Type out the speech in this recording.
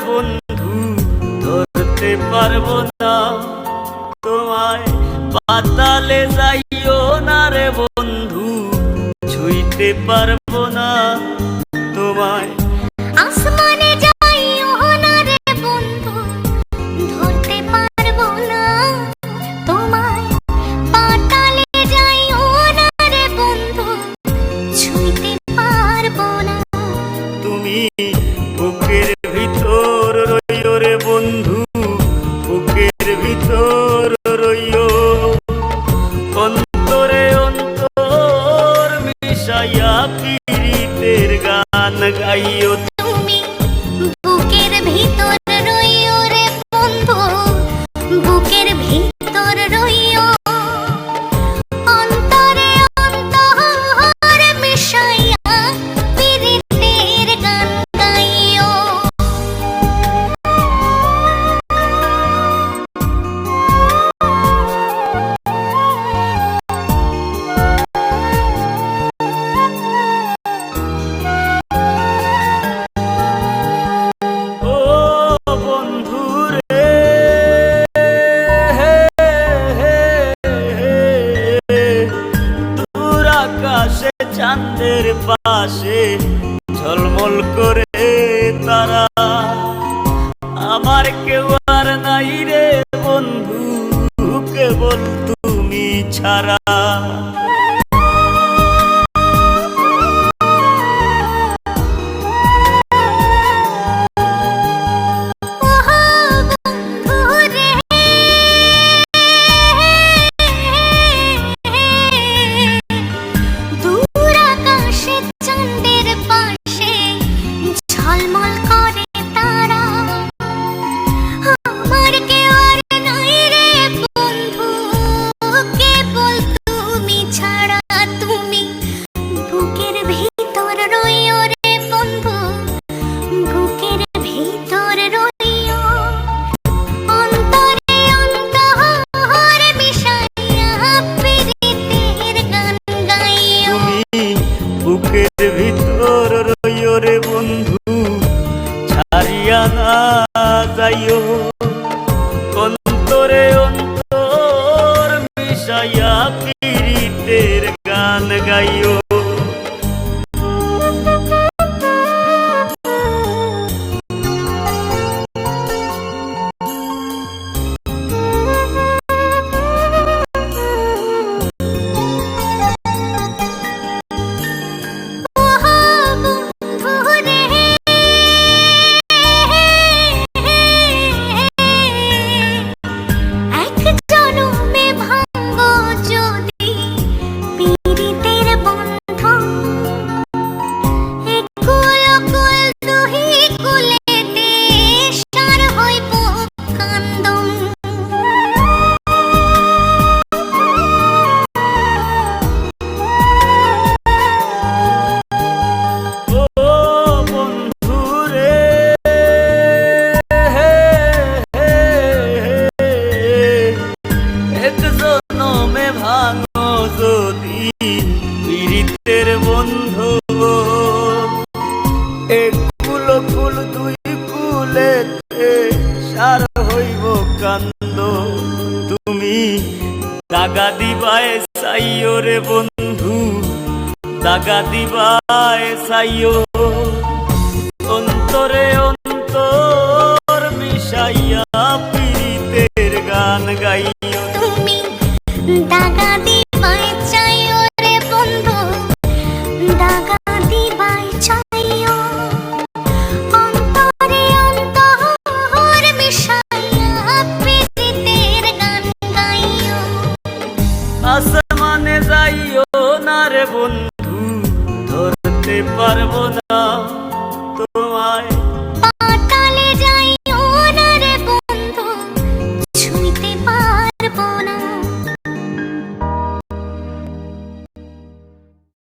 বন্ধু ধরতে পারবো না তোমায়, পাতালে যাইও না রে বন্ধু ছুঁইতে পারবো না তোমায়। আসমানে যাইও না রে বন্ধু ধরতে পারবো না তোমায়, পাতালে যাইও না রে বন্ধু ছুঁইতে পারবো না। তুমি বুকের ভিতর রইও রে বন্ধু, বুকের ভিতর রইও, অন্তরে অন্তর মিশাইয়া পীড়িতের গান গাইও। তুমি বুকের ভিতর রইও রে বন্ধু, বুকের ভিতর রইও, অন্তরে অন্তর মিশাইয়া পীড়িতের গান গাইও। আকাশে চাঁদের পাশে ঝলমল করে তারা, আমার কেউ আর নাই রে বন্ধু কেবল তুমি ছাড়া। ঝলমল করে তারা, আমার কেউ আর নাই রে বন্ধু কেবল তুমি ছাড়া। তুমি বুকের ভিতর রইও রে বন্ধু, বুকের ভিতর রইও, অন্তরে অন্তর মিশাইয়া পীড়িতের গান গাইও। তুমি বুকের ভিতর রইও রে বন্ধু ছাড়িয়া না যাইও, অন্তরে অন্তর মিশাইয়া পীড়িতের গান গাইও। পীড়িতের বন্ধু এক কুল কুল দুই কুলেতে সার হইব কান্দ, তুমি দাগা দিবায় চাইও রে বন্ধু, দাগা দিবায় চাইও, অন্তরে অন্তর মিশাইয়া